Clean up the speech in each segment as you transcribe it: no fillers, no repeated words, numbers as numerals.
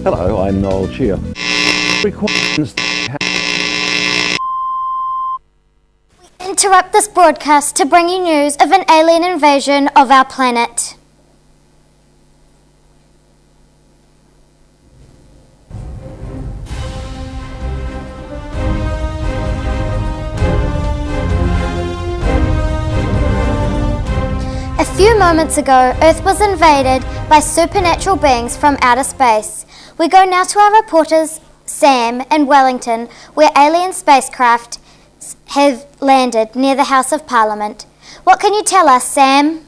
Hello, I'm Noel Cheer. Interrupt this broadcast to bring you news of an alien invasion of our planet. A few moments ago, Earth was invaded by supernatural beings from outer space. We go now to our reporters, Sam in Wellington, where alien spacecraft have landed near the House of Parliament. What can you tell us, Sam?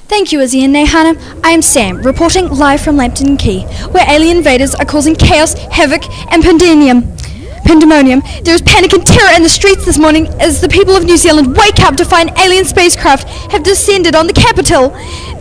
Thank you, Izzy and Nehana. I am Sam, reporting live from Lambton Quay, where alien invaders are causing chaos, havoc, and pandemonium. There is panic and terror in the streets this morning as the people of New Zealand wake up to find alien spacecraft have descended on the capital.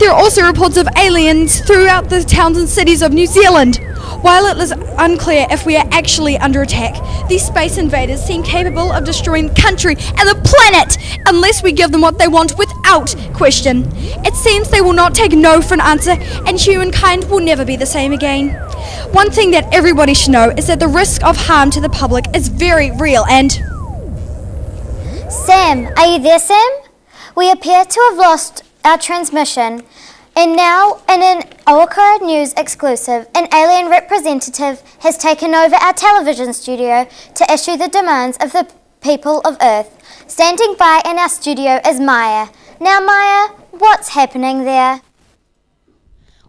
There are also reports of aliens throughout the towns and cities of New Zealand. While it is unclear if we are actually under attack, these space invaders seem capable of destroying the country and the planet unless we give them what they want without question. It seems they will not take no for an answer, and humankind will never be the same again. One thing that everybody should know is that the risk of harm to the public is very real and... Sam, are you there, Sam? We appear to have lost our transmission. And now, in an Oakura News exclusive, an alien representative has taken over our television studio to issue the demands of the people of Earth. Standing by in our studio is Maya. Now, Maya, what's happening there?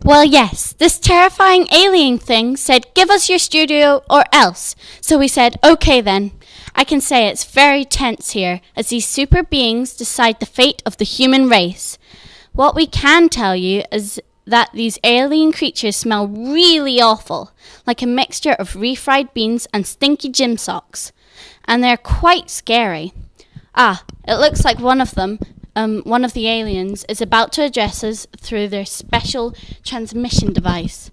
Well, yes, this terrifying alien thing said, give us your studio or else. So we said, okay then. I can say it's very tense here as these super beings decide the fate of the human race. What we can tell you is that these alien creatures smell really awful, like a mixture of refried beans and stinky gym socks. And they're quite scary. It looks like one of the aliens, is about to address us through their special transmission device.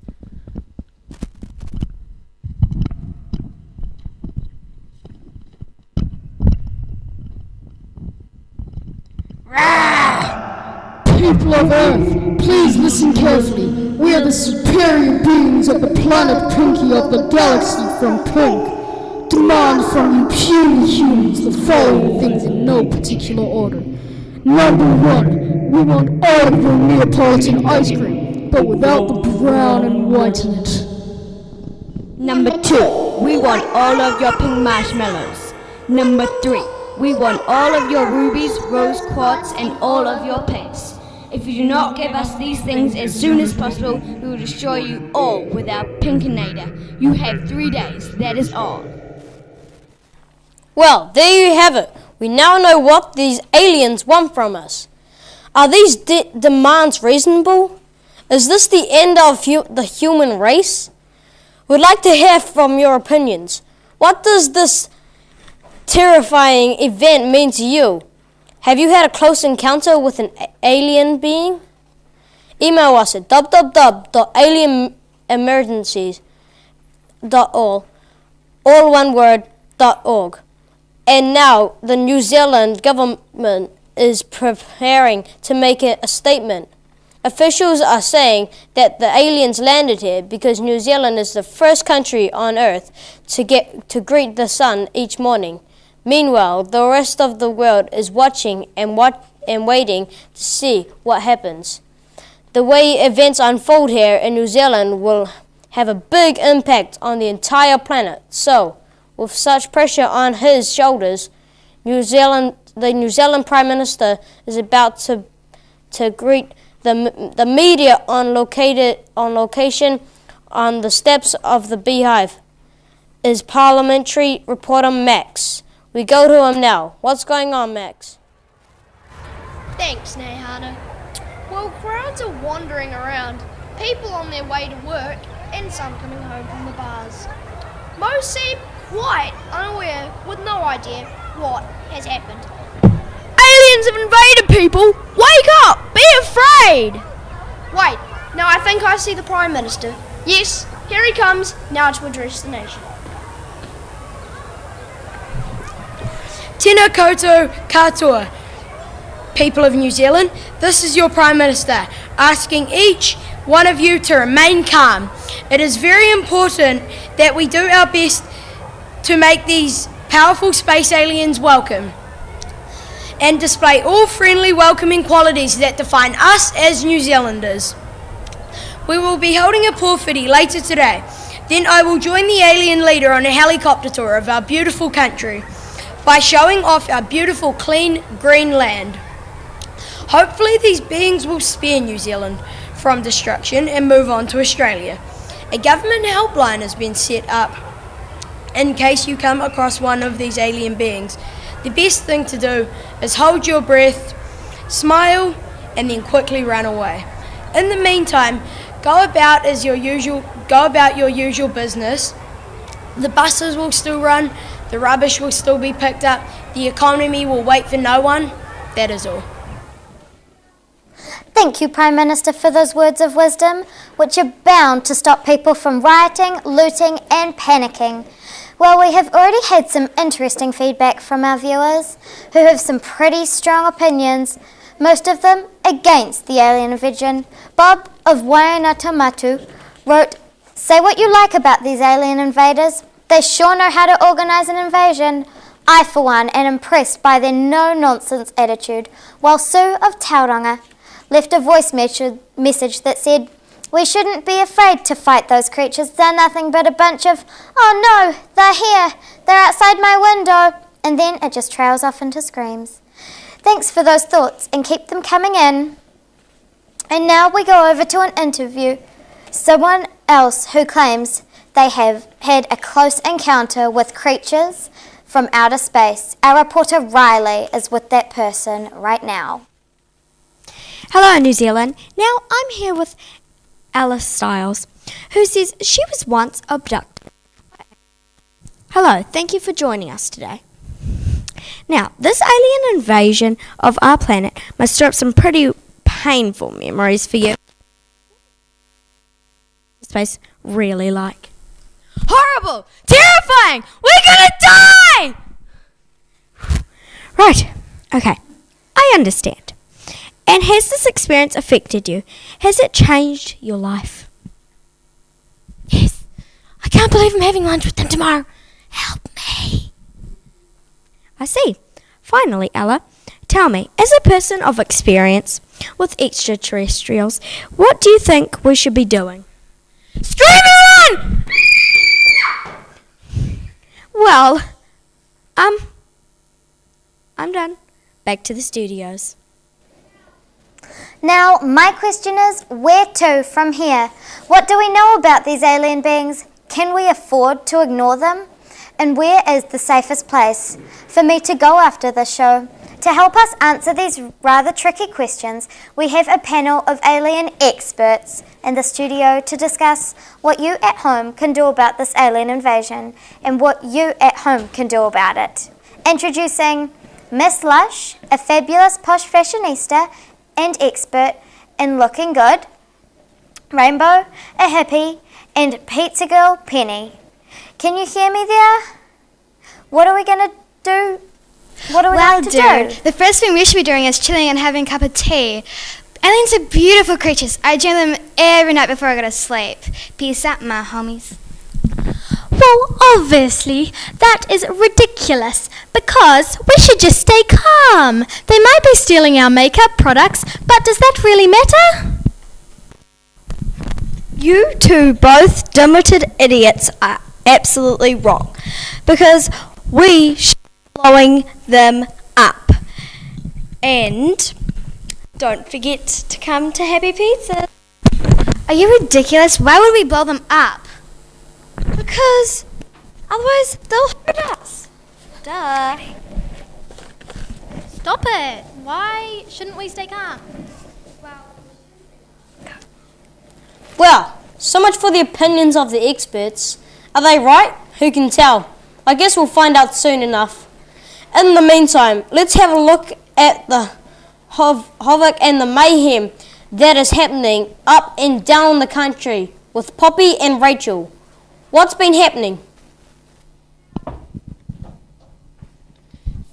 People of Earth, please listen carefully. We are the superior beings of the planet Pinky of the galaxy from Pink. Demand from you puny humans the following things in no particular order. Number 1, we want all of your Neapolitan ice cream, but without the brown and white in it. Number 2, we want all of your pink marshmallows. Number 3, we want all of your rubies, rose quartz, and all of your pinks. If you do not give us these things as soon as possible, we will destroy you all with our Pinkinator. You have 3 days, that is all. Well, there you have it. We now know what these aliens want from us. Are these demands reasonable? Is this the end of the human race? We'd like to hear from your opinions. What does this terrifying event mean to you? Have you had a close encounter with an alien being? Email us at www.alienemergencies.org, all one word, .org. And now the New Zealand government is preparing to make a statement. Officials are saying that the aliens landed here because New Zealand is the first country on Earth to greet the sun each morning. Meanwhile, the rest of the world is watching and waiting to see what happens. The way events unfold here in New Zealand will have a big impact on the entire planet. So, with such pressure on his shoulders, the New Zealand Prime Minister is about to greet the media on location on the steps of the Beehive. Is parliamentary reporter Max. We go to him now. What's going on, Max? Thanks, Nehana. Well, crowds are wandering around, people on their way to work, and some coming home from the bars. Most seem quite unaware, with no idea what has happened. Aliens have invaded, people! Wake up! Be afraid! Wait, now I think I see the Prime Minister. Yes, here he comes, now to address the nation. Tēnā koutou katoa. People of New Zealand, this is your Prime Minister asking each one of you to remain calm. It is very important that we do our best to make these powerful space aliens welcome and display all friendly, welcoming qualities that define us as New Zealanders. We will be holding a porphyry later today. Then I will join the alien leader on a helicopter tour of our beautiful country by showing off our beautiful, clean, green land. Hopefully these beings will spare New Zealand from destruction and move on to Australia. A government helpline has been set up in case you come across one of these alien beings. The best thing to do is hold your breath, smile, and then quickly run away. In the meantime, go about your usual business. The buses will still run, the rubbish will still be picked up, the economy will wait for no one. That is all. Thank you, Prime Minister, for those words of wisdom, which are bound to stop people from rioting, looting and panicking. Well, we have already had some interesting feedback from our viewers, who have some pretty strong opinions, most of them against the alien invasion. Bob of Wainatamatu wrote, "Say what you like about these alien invaders, they sure know how to organise an invasion. I, for one, am impressed by their no-nonsense attitude," while Sue of Tauranga left a voice message that said, "We shouldn't be afraid to fight those creatures. They're nothing but a bunch of, oh no, they're here, they're outside my window," and then it just trails off into screams. Thanks for those thoughts and keep them coming in. And now we go over to an interview. Someone else who claims they have had a close encounter with creatures from outer space. Our reporter Riley is with that person right now. Hello, New Zealand. Now I'm here with Alice Stiles, who says she was once abducted. Hello, thank you for joining us today. Now, this alien invasion of our planet must stir up some pretty painful memories for you. Space really like? Horrible! Terrifying! We're gonna die! Right, okay, I understand. And has this experience affected you? Has it changed your life? Yes. I can't believe I'm having lunch with them tomorrow. Help me. I see. Finally, Ella, tell me, as a person of experience with extraterrestrials, what do you think we should be doing? Scream and run! Well, I'm done. Back to the studios. Now, my question is, where to from here? What do we know about these alien beings? Can we afford to ignore them? And where is the safest place for me to go after this show? To help us answer these rather tricky questions, we have a panel of alien experts in the studio to discuss what you at home can do about this alien invasion and what you at home can do about it. Introducing Miss Lush, a fabulous posh fashionista and expert in looking good, Rainbow, a hippie, and Pizza Girl Penny. Can you hear me there? What are we going to do? What are we going to do? The first thing we should be doing is chilling and having a cup of tea. Aliens are beautiful creatures. I dream them every night before I go to sleep. Peace out, my homies. Well, obviously, that is ridiculous, because we should just stay calm. They might be stealing our makeup products, but does that really matter? You two both dimwitted idiots are absolutely wrong, because we should be blowing them up. And don't forget to come to Happy Pizza. Are you ridiculous? Why would we blow them up? Because otherwise they'll hurt us. Duh. Stop it. Why shouldn't we stay calm? Well, so much for the opinions of the experts. Are they right? Who can tell? I guess we'll find out soon enough. In the meantime, let's have a look at the havoc and the mayhem that is happening up and down the country with Poppy and Rachel. What's been happening?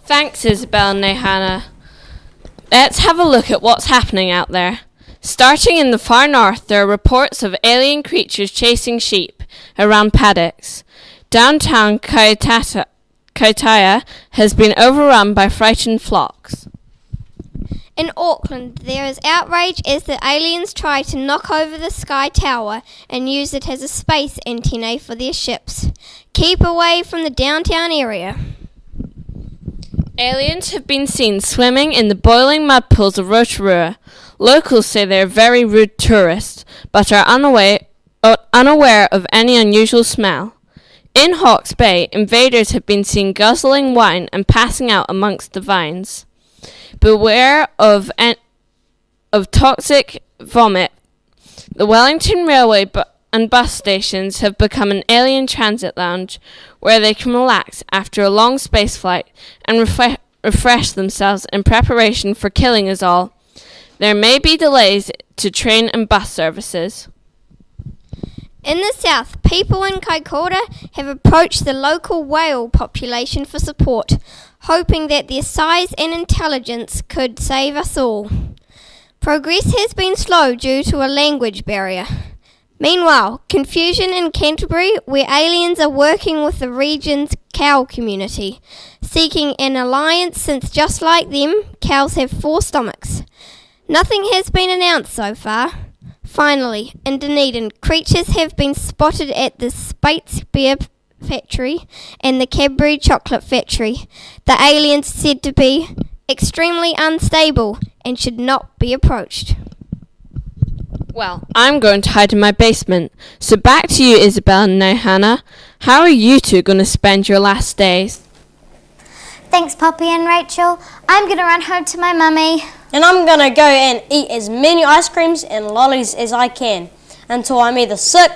Thanks, Isabel and Nehana. Let's have a look at what's happening out there. Starting in the far north, there are reports of alien creatures chasing sheep around paddocks. Downtown Kaitaia has been overrun by frightened flocks. In Auckland, there is outrage as the aliens try to knock over the Sky Tower and use it as a space antenna for their ships. Keep away from the downtown area. Aliens have been seen swimming in the boiling mud pools of Rotorua. Locals say they are very rude tourists, but are unaware of any unusual smell. In Hawke's Bay, invaders have been seen guzzling wine and passing out amongst the vines. Beware of toxic vomit. The Wellington Railway and bus stations have become an alien transit lounge where they can relax after a long space flight and refresh themselves in preparation for killing us all. There may be delays to train and bus services. In the south, people in Kaikoura have approached the local whale population for support, hoping that their size and intelligence could save us all. Progress has been slow due to a language barrier. Meanwhile, confusion in Canterbury, where aliens are working with the region's cow community, seeking an alliance since just like them, cows have 4 stomachs. Nothing has been announced so far. Finally, in Dunedin, creatures have been spotted at the Speight's Beer Factory and the Cadbury Chocolate Factory. The aliens said to be extremely unstable and should not be approached. Well, I'm going to hide in my basement. So back to you, Isabel and Hannah. How are you two going to spend your last days? Thanks, Poppy and Rachel. I'm going to run home to my mummy. And I'm going to go and eat as many ice creams and lollies as I can until I'm either sick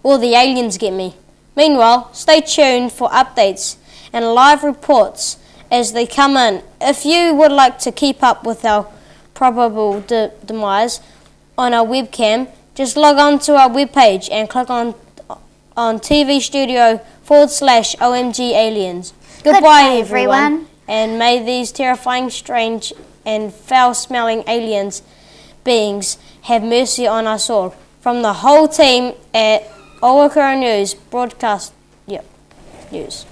or the aliens get me. Meanwhile, stay tuned for updates and live reports as they come in. If you would like to keep up with our probable demise on our webcam, just log on to our webpage and click on TV Studio /OMG Aliens. Goodbye, everyone. And may these terrifying, strange and foul-smelling aliens beings have mercy on us all. From the whole team at Oakura News Broadcast News.